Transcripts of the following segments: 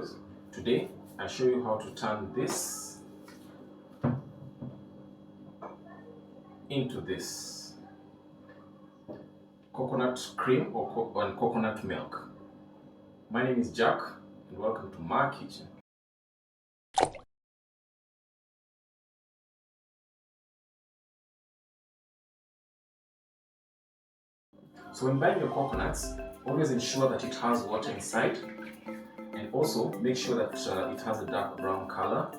videos. Today I'll show you how to turn this into this coconut cream or coconut milk. My name is Jack and welcome to my kitchen. So when buying your coconuts, always ensure that it has water inside, and also make sure that it has a dark brown color.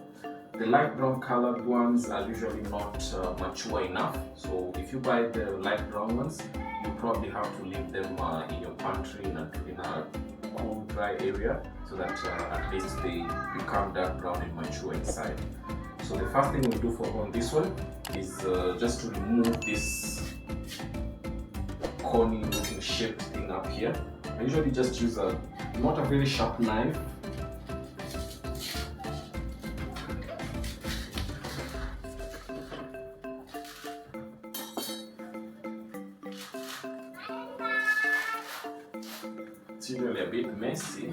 The light brown colored ones are usually not mature enough, so if you buy the light brown ones, you probably have to leave them in your pantry in a cool, dry area, so that at least they become dark brown and mature inside. So the first thing we'll do on this one is just to remove this corny looking shaped thing up here. I usually just use not a very sharp knife. It's usually a bit messy.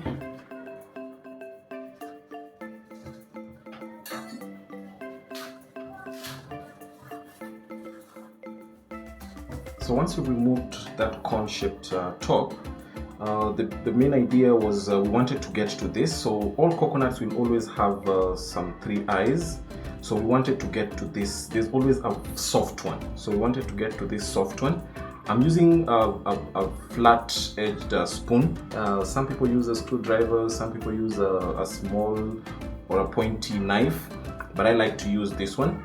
So once you've removed that cone-shaped top, the main idea was we wanted to get to this. So all coconuts will always have some 3 eyes. So we wanted to get to this. There's always a soft one. So we wanted to get to this soft one. I'm using a flat-edged spoon. Some people use a screwdriver, some people use a small or a pointy knife, but I like to use this one.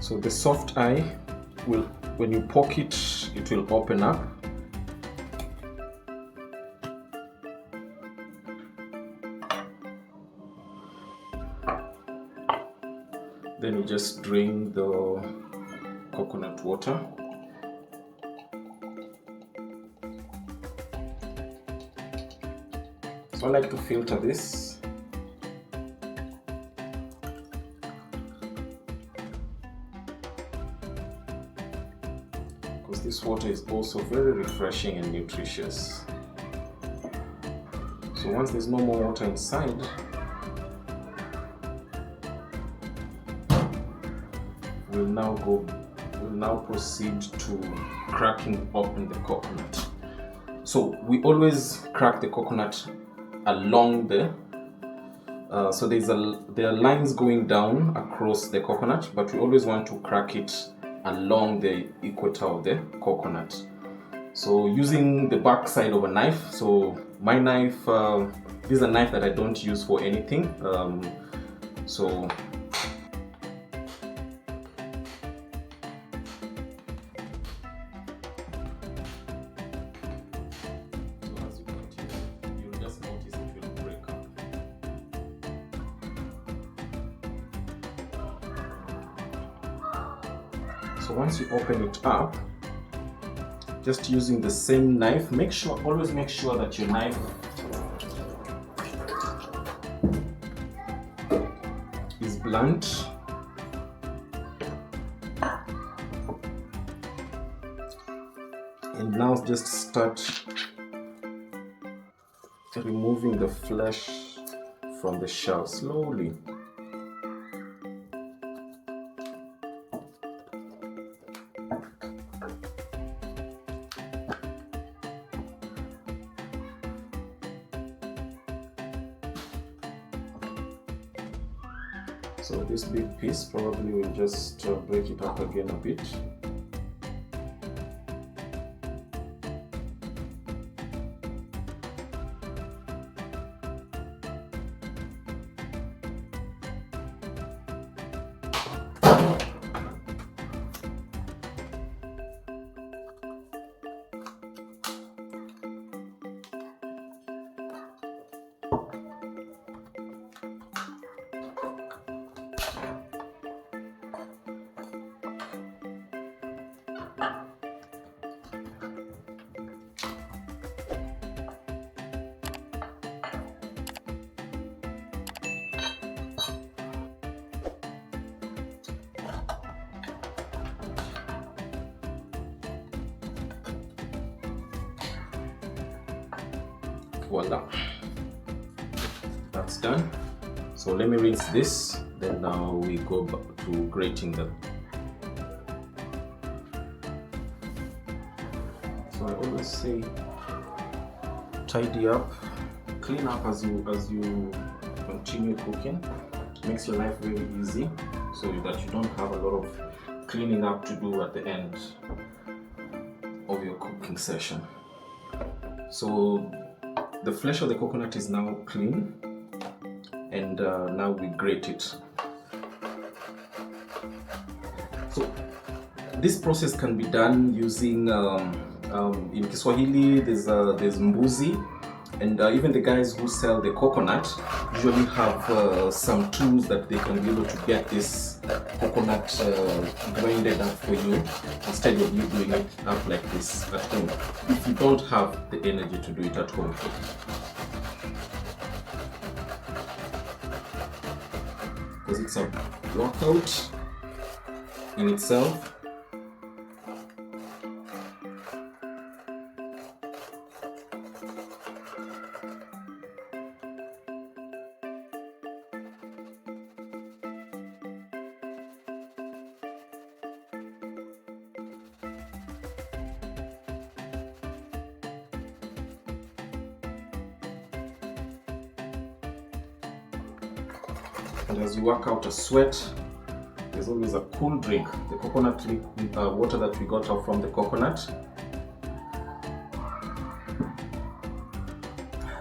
So the soft eye will, when you poke it, it will open up. Then you just drain the coconut water. So I like to filter this. Because this water is also very refreshing and nutritious. So once there's no more water inside, we'll now proceed to cracking open the coconut. So we always crack the coconut along the so there are lines going down across the coconut, but we always want to crack it along the equator of the coconut. So using the back side of a knife. So my knife, this is a knife that I don't use for anything. So as you continue, you'll just notice it will break up. So once you open it up, just using the same knife, always make sure that your knife is blunt. And now just start removing the flesh from the shell slowly. So this big piece probably will just break it up again a bit. Voila, that's done. So let me rinse this, then now we go back to grating them. So I always say tidy up, clean up as you continue cooking. Makes your life very easy so that you don't have a lot of cleaning up to do at the end of your cooking session. So the flesh of the coconut is now clean, and now we grate it. So this process can be done using in Kiswahili there's mbuzi, and even the guys who sell the coconut usually have some tools that they can be able to get this coconut grinded up for you instead of you doing it up like this at home, if you don't have the energy to do it at home. Because it's a workout in itself. And as you work out a sweat, there's always a cool drink, the coconut water that we got out from the coconut,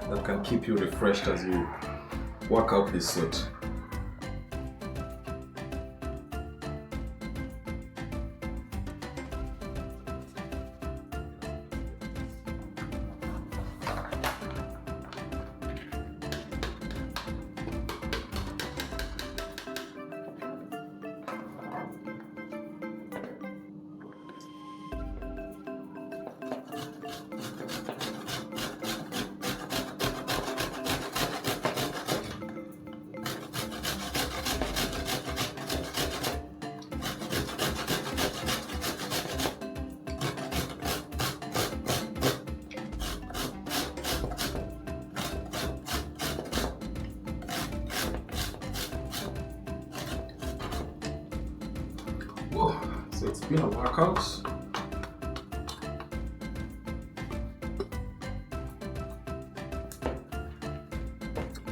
that can keep you refreshed as you work out this sweat. Whoa. So it's been a workout.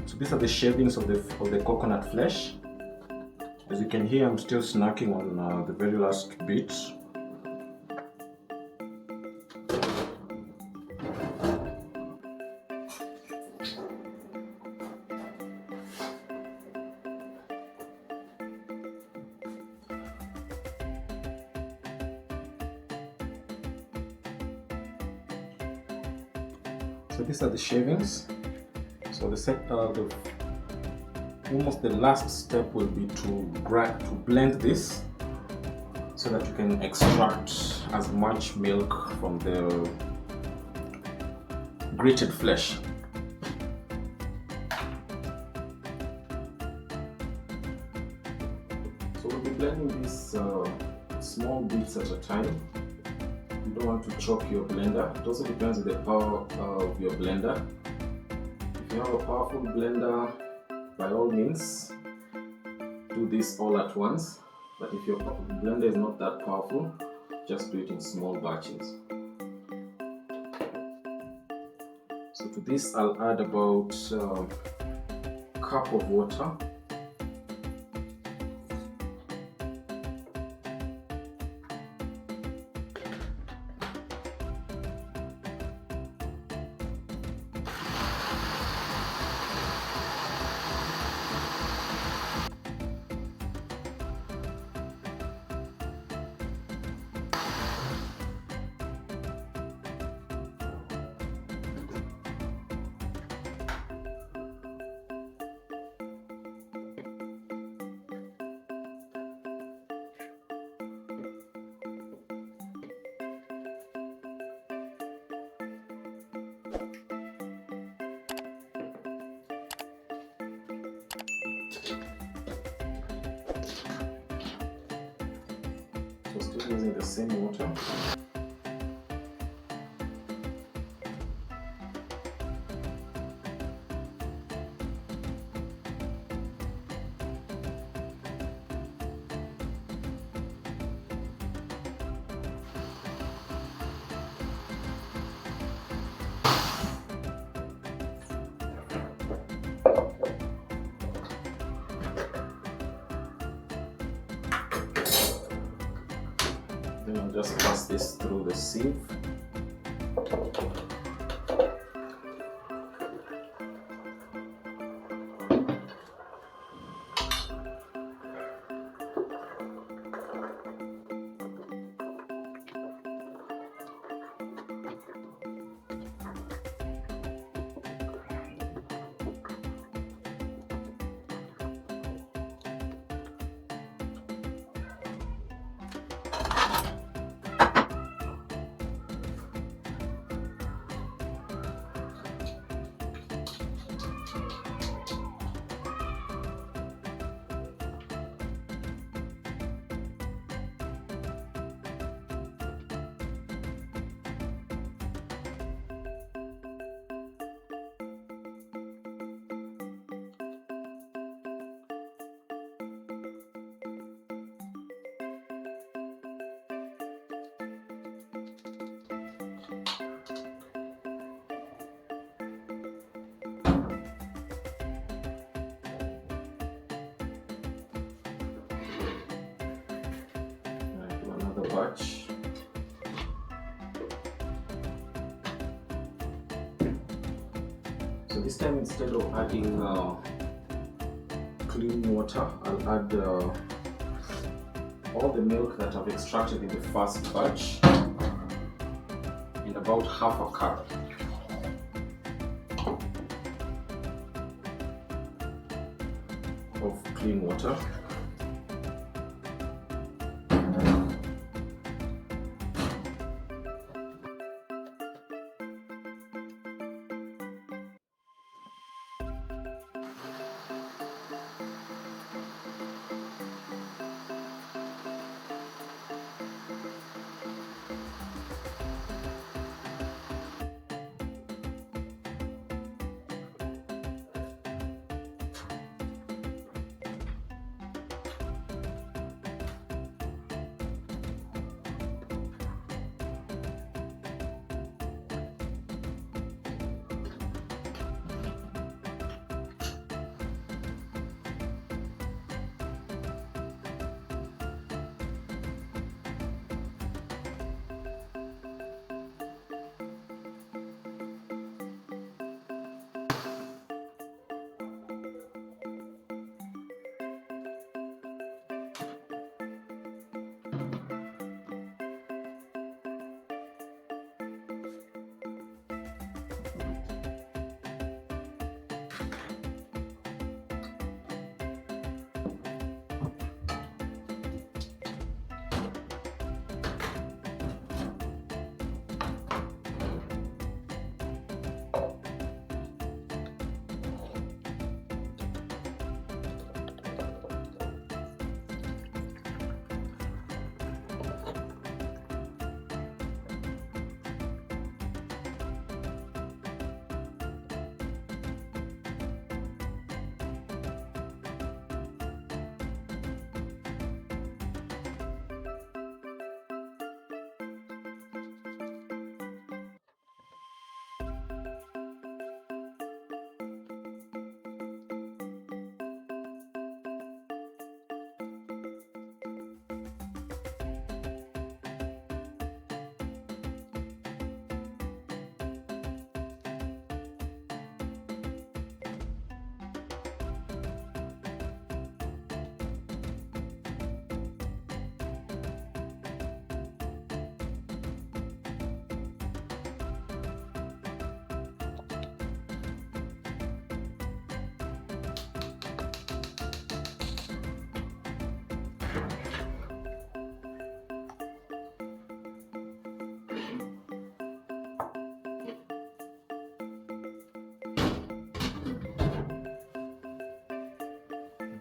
So these are the shavings of the coconut flesh. As you can hear, I'm still snacking on the very last bit. So these are the shavings. So almost the last step will be to blend this so that you can extract as much milk from the grated flesh. So we'll be blending these small bits at a time. You don't want to choke your blender. It also depends on the power of your blender. If you have a powerful blender, by all means, do this all at once. But if your blender is not that powerful, just do it in small batches. So to this, I'll add about a cup of water. So still using the same water. just pass this through the sieve. Another batch. So this time, instead of adding clean water, I'll add all the milk that I've extracted in the first batch in about half a cup. Of clean water.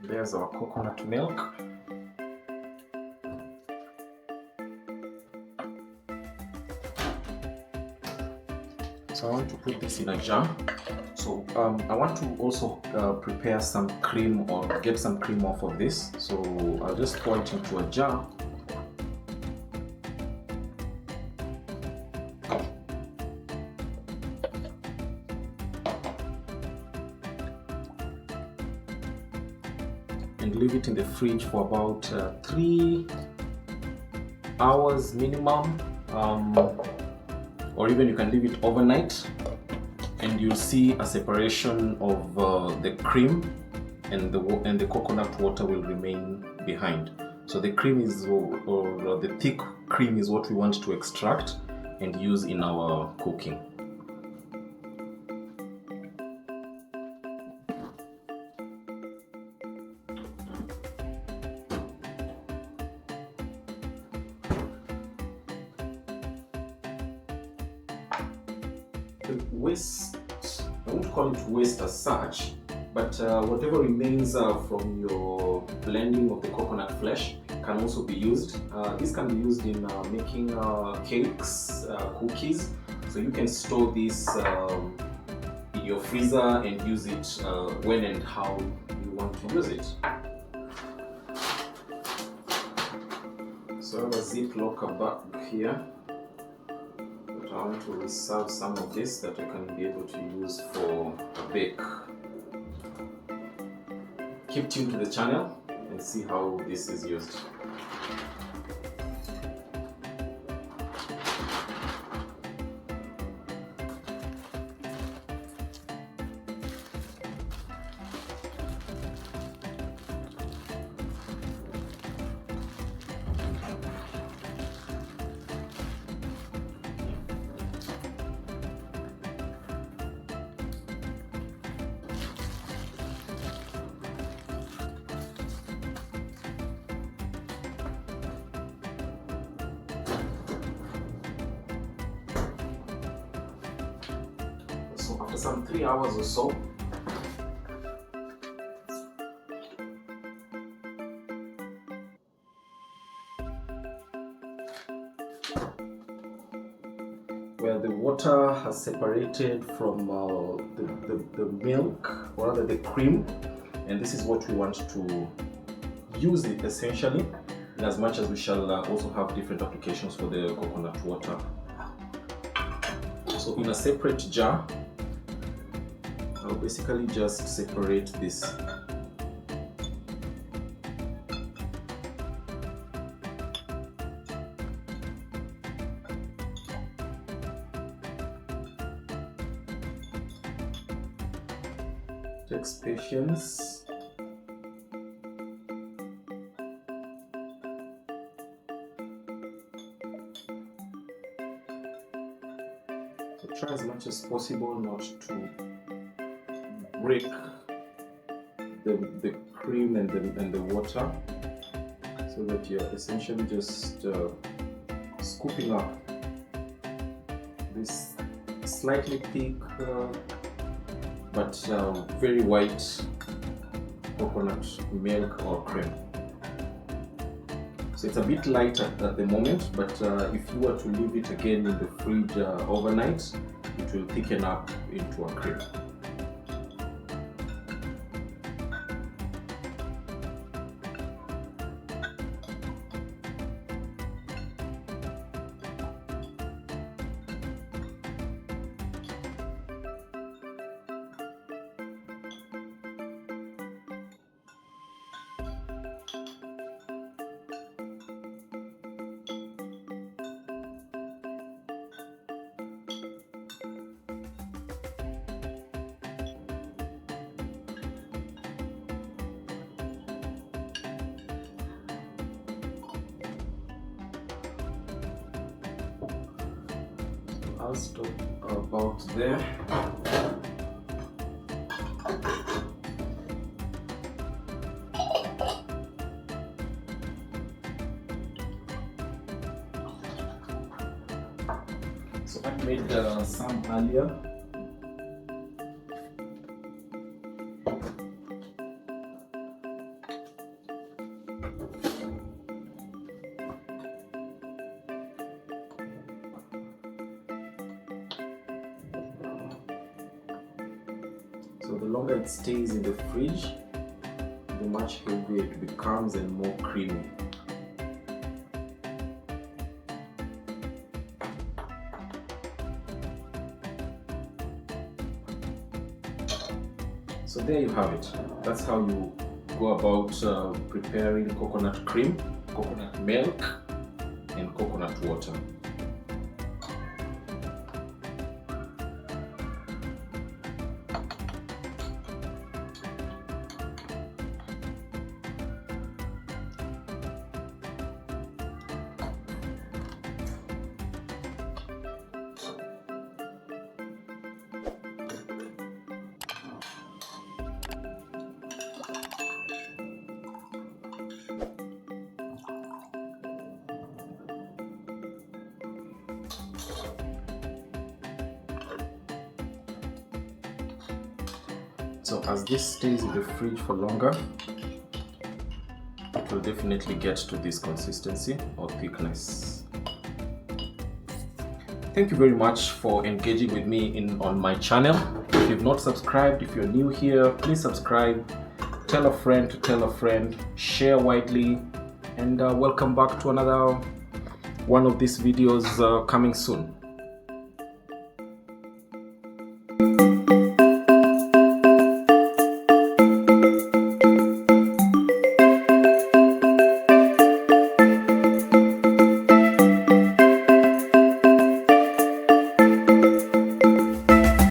There's our coconut milk. So I want to put this in a jar. So I want to also prepare some cream or get some cream off of this. So I'll just pour it into a jar. And leave it in the fridge for about 3 hours minimum, or even you can leave it overnight, and you'll see a separation of the cream, and the coconut water will remain behind. So the cream is, or the thick cream is what we want to extract and use in our cooking. The waste, I won't call it waste as such, but whatever remains from your blending of the coconut flesh can also be used. This can be used in making cakes, cookies, so you can store this in your freezer and use it when and how you want to use it. So I have a Ziploc bag here, but I want to reserve some of this that I can be able to use for a bake. Keep tuned to the channel and see how this is used. So after some 3 hours or so, where the water has separated from the milk, or rather the cream, and this is what we want to use it essentially, in as much as we shall also have different applications for the coconut water. So in a separate jar, I'll basically just separate this. Takes patience. So try as much as possible not to break the cream and the water, so that you're essentially just scooping up this slightly thick but very white coconut milk or cream. So it's a bit light at the moment, but if you were to leave it again in the fridge overnight, it will thicken up into a cream. I'll stop about there. So I made some earlier. So the longer it stays in the fridge, the much heavier it becomes and more creamy. So there you have it. That's how you go about preparing coconut cream, coconut milk, and coconut water. So as this stays in the fridge for longer, it will definitely get to this consistency or thickness. Thank you very much for engaging with me on my channel. If you've not subscribed, if you're new here, please subscribe, tell a friend to tell a friend, share widely, and welcome back to another one of these videos coming soon.